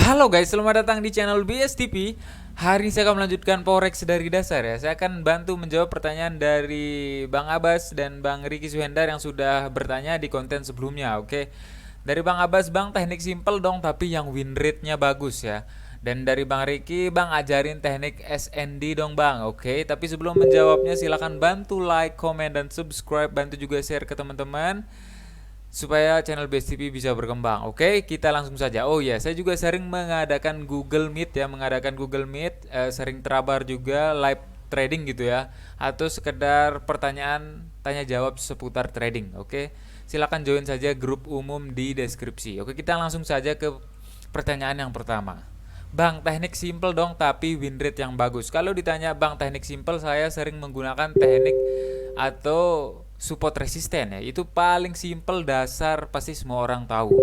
Halo guys, selamat datang di channel BSTP. Hari ini saya akan melanjutkan Forex dari dasar ya. Saya akan bantu menjawab pertanyaan dari Bang Abbas dan Bang Riki Suhendar yang sudah bertanya di konten sebelumnya. Oke. Dari Bang Abbas, Bang, teknik simple dong tapi yang win rate-nya bagus ya. Dan dari Bang Riki, Bang ajarin teknik SND dong Bang. Oke, tapi sebelum menjawabnya silakan bantu like, comment, dan subscribe. Bantu juga share ke teman-teman supaya channel BSTP bisa berkembang. Oke, kita langsung saja. Oh ya, saya juga sering mengadakan Google Meet ya, sering terabur juga live trading gitu ya, atau sekedar pertanyaan tanya jawab seputar trading. Oke, silakan join saja grup umum di deskripsi. Oke, kita langsung saja ke pertanyaan yang pertama. Bang, teknik simple dong tapi win rate yang bagus. Kalau ditanya Bang teknik simple, saya sering menggunakan teknik atau support resisten ya. Itu paling simple, dasar, pasti semua orang tahu.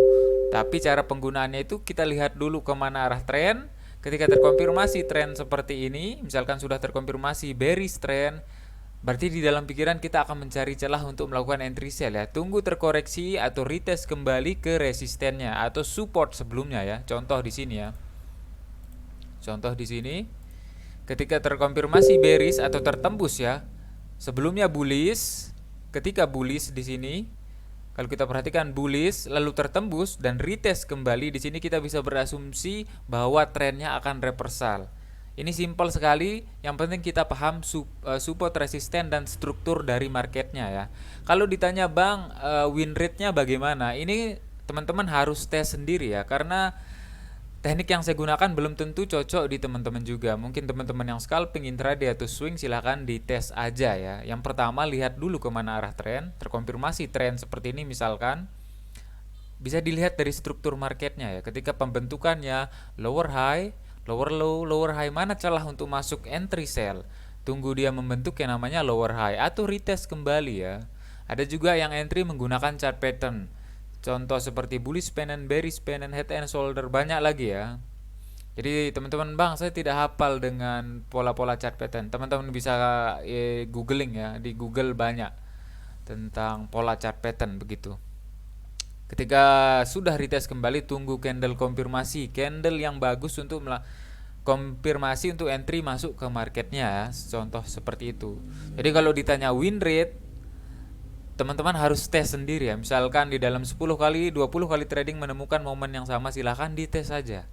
Tapi cara penggunaannya itu kita lihat dulu kemana arah tren. Ketika terkonfirmasi tren seperti ini, misalkan sudah terkonfirmasi bearish trend, berarti di dalam pikiran kita akan mencari celah untuk melakukan entry sell ya. Tunggu terkoreksi atau retest kembali ke resistennya atau support sebelumnya ya. Contoh di sini ya. Contoh di sini, ketika terkonfirmasi bearish atau tertembus ya. Sebelumnya bullish, ketika bullish di sini, kalau kita perhatikan bullish lalu tertembus dan retest kembali, di sini kita bisa berasumsi bahwa trennya akan reversal. Ini simpel sekali, yang penting kita paham support, resisten, dan struktur dari marketnya ya. Kalau ditanya Bang, win rate-nya bagaimana? Ini teman-teman harus tes sendiri ya, karena teknik yang saya gunakan belum tentu cocok di teman-teman juga. Mungkin teman-teman yang scalping, intraday, atau swing silahkan dites aja ya. Yang pertama, lihat dulu kemana arah tren. Terkonfirmasi tren seperti ini misalkan, bisa dilihat dari struktur marketnya ya. Ketika pembentukannya lower high, lower low, lower high, mana celah untuk masuk entry sell. Tunggu dia membentuk yang namanya lower high atau retest kembali ya. Ada juga yang entry menggunakan chart pattern. Contoh seperti bullish pennant, bearish pennant, head and shoulder, banyak lagi ya. Jadi teman-teman, Bang, saya tidak hafal dengan pola-pola chart pattern. Teman-teman bisa googling ya, di Google banyak tentang pola chart pattern begitu. Ketika sudah retest kembali, tunggu candle konfirmasi, candle yang bagus untuk konfirmasi untuk entry masuk ke marketnya ya. Contoh seperti itu. Jadi kalau ditanya win rate, teman-teman harus tes sendiri ya. Misalkan di dalam 10 kali, 20 kali trading menemukan momen yang sama, silahkan dites saja.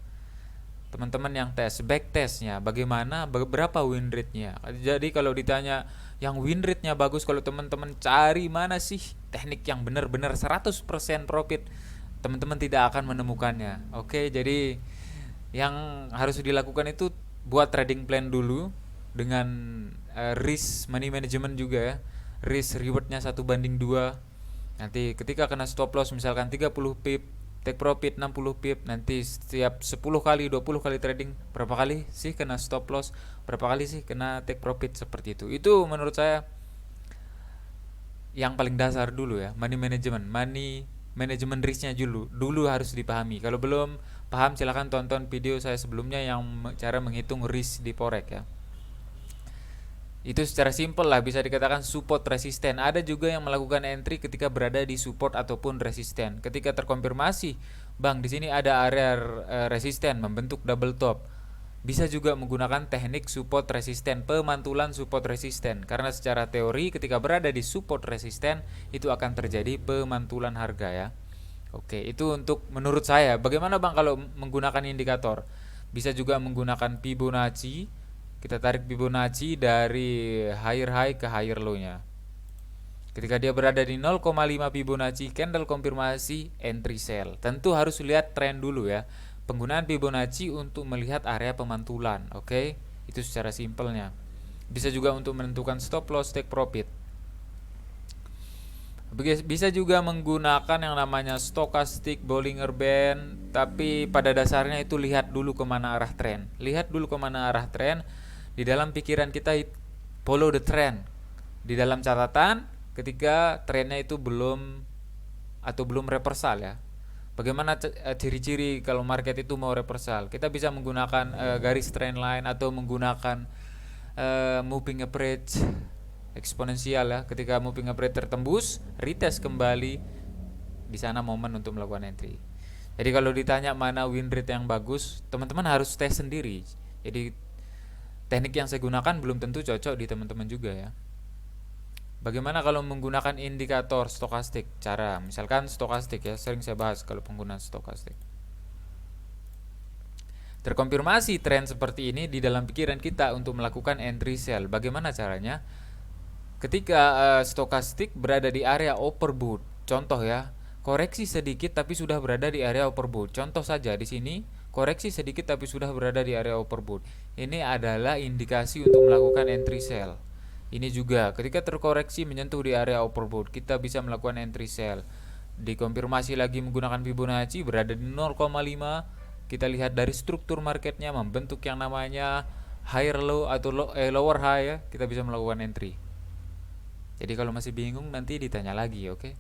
Teman-teman yang tes, back testnya bagaimana, berapa win rate-nya. Jadi kalau ditanya yang win rate-nya bagus, kalau teman-teman cari mana sih teknik yang benar-benar 100% profit, teman-teman tidak akan menemukannya. Oke, jadi yang harus dilakukan itu buat trading plan dulu dengan risk money management juga ya. Risk rewardnya 1:2. Nanti ketika kena stop loss misalkan 30 pip, take profit 60 pip, nanti setiap 10 kali 20 kali trading berapa kali sih kena stop loss, berapa kali sih kena take profit, seperti itu. Itu menurut saya yang paling dasar dulu ya. Money management risknya dulu harus dipahami. Kalau belum paham silahkan tonton video saya sebelumnya yang cara menghitung risk di forex ya. Itu secara simpel lah bisa dikatakan support resisten. Ada juga yang melakukan entry ketika berada di support ataupun resisten. Ketika terkonfirmasi, Bang, di sini ada area resisten membentuk double top. Bisa juga menggunakan teknik support resisten, pemantulan support resisten. Karena secara teori ketika berada di support resisten itu akan terjadi pemantulan harga ya. Oke, itu untuk menurut saya. Bagaimana Bang kalau menggunakan indikator? Bisa juga menggunakan Fibonacci. Kita tarik Fibonacci dari higher high ke higher low-nya. Ketika dia berada di 0,5 Fibonacci, candle konfirmasi, entry sell. Tentu harus lihat tren dulu ya. Penggunaan Fibonacci untuk melihat area pemantulan, oke? Itu secara simpelnya. Bisa juga untuk menentukan stop loss, take profit. Bisa juga menggunakan yang namanya stochastic Bollinger Band, tapi pada dasarnya itu lihat dulu kemana arah tren. Lihat dulu kemana arah tren. Di dalam pikiran kita follow the trend. Di dalam catatan ketika trennya itu belum reversal ya. Bagaimana ciri-ciri kalau market itu mau reversal? Kita bisa menggunakan garis trend line atau menggunakan moving average eksponensial ya. Ketika moving average tertembus, retest kembali, di sana momen untuk melakukan entry. Jadi kalau ditanya mana win rate yang bagus, teman-teman harus tes sendiri. Jadi teknik yang saya gunakan belum tentu cocok di teman-teman juga ya. Bagaimana kalau menggunakan indikator stokastik? Cara, misalkan stokastik ya, sering saya bahas kalau penggunaan stokastik. Terkonfirmasi tren seperti ini di dalam pikiran kita untuk melakukan entry sell. Bagaimana caranya? Ketika stokastik berada di area overbought, contoh ya, koreksi sedikit tapi sudah berada di area overbought. Contoh saja di sini, koreksi sedikit tapi sudah berada di area overbought. Ini adalah indikasi untuk melakukan entry sell. Ini juga ketika terkoreksi menyentuh di area overbought, kita bisa melakukan entry sell. Dikonfirmasi lagi menggunakan Fibonacci berada di 0,5. Kita lihat dari struktur marketnya membentuk yang namanya higher low atau lower high ya, kita bisa melakukan entry. Jadi kalau masih bingung nanti ditanya lagi, oke?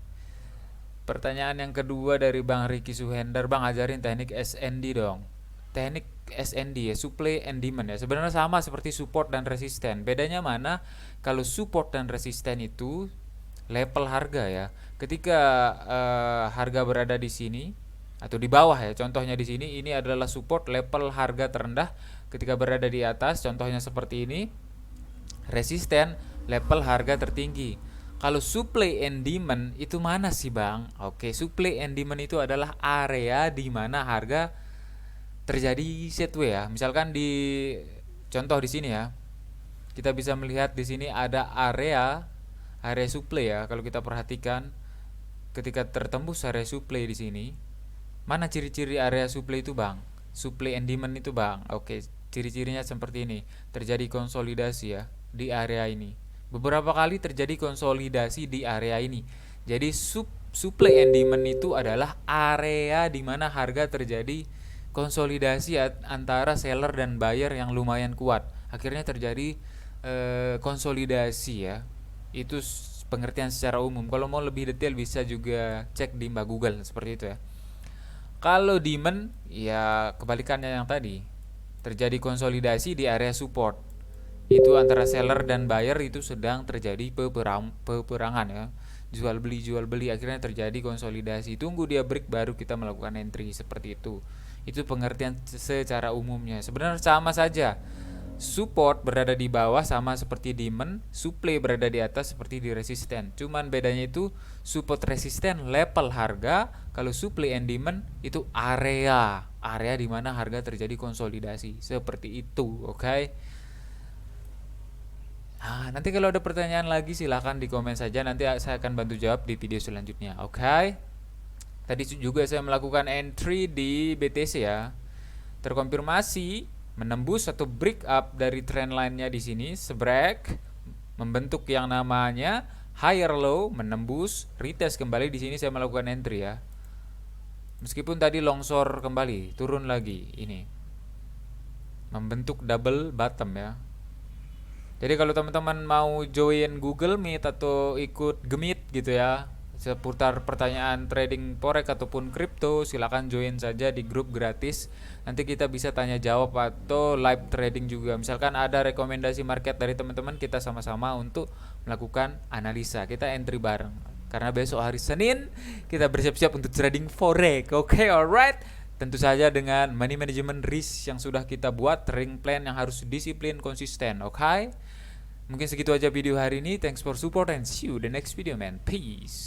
Pertanyaan yang kedua dari Bang Ricky Suhendar, Bang ajarin teknik SND dong. Teknik SND ya, supply and demand ya. Sebenarnya sama seperti support dan resisten. Bedanya mana? Kalau support dan resisten itu level harga ya. Ketika harga berada di sini atau di bawah ya, contohnya di sini ini adalah support level harga terendah. Ketika berada di atas, contohnya seperti ini, resisten level harga tertinggi. Kalau supply and demand itu mana sih Bang? Oke, supply and demand itu adalah area di mana harga terjadi sideways ya. Misalkan di contoh di sini ya, kita bisa melihat di sini ada area supply ya. Kalau kita perhatikan ketika tertembus area supply di sini, mana ciri-ciri area supply itu Bang? Supply and demand itu Bang. Oke, ciri-cirinya seperti ini. Terjadi konsolidasi ya di area ini. Beberapa kali terjadi konsolidasi di area ini. Jadi supply and demand itu adalah area di mana harga terjadi konsolidasi antara seller dan buyer yang lumayan kuat. Akhirnya terjadi konsolidasi ya. Itu pengertian secara umum. Kalau mau lebih detail bisa juga cek di Mbak Google seperti itu ya. Kalau demand ya kebalikannya yang tadi. Terjadi konsolidasi di area support. Itu antara seller dan buyer itu sedang terjadi peperangan ya. Jual beli akhirnya terjadi konsolidasi. Tunggu dia break baru kita melakukan entry seperti itu. Itu pengertian secara umumnya. Sebenarnya sama saja. Support berada di bawah sama seperti demand, supply berada di atas seperti di resisten. Cuman bedanya itu support resisten level harga, kalau supply and demand itu area di mana harga terjadi konsolidasi. Seperti itu, oke? Nanti kalau ada pertanyaan lagi silahkan di komen saja, nanti saya akan bantu jawab di video selanjutnya, oke? Tadi juga saya melakukan entry di BTC ya. Terkonfirmasi menembus atau break up dari trend line-nya di sini, sebreak membentuk yang namanya higher low, menembus, retest kembali di sini saya melakukan entry ya. Meskipun tadi longsor kembali, turun lagi ini. Membentuk double bottom ya. Jadi kalau teman-teman mau join Google Meet atau ikut Gemit gitu ya, seputar pertanyaan trading forex ataupun kripto, silakan join saja di grup gratis. Nanti kita bisa tanya jawab atau live trading juga. Misalkan ada rekomendasi market dari teman-teman, kita sama-sama untuk melakukan analisa. Kita entry bareng. Karena besok hari Senin kita bersiap-siap untuk trading forex. Oke, alright. Tentu saja dengan money management risk yang sudah kita buat, trading plan yang harus disiplin, konsisten. Oke. Mungkin segitu aja video hari ini. Thanks for support and see you the next video man. Peace.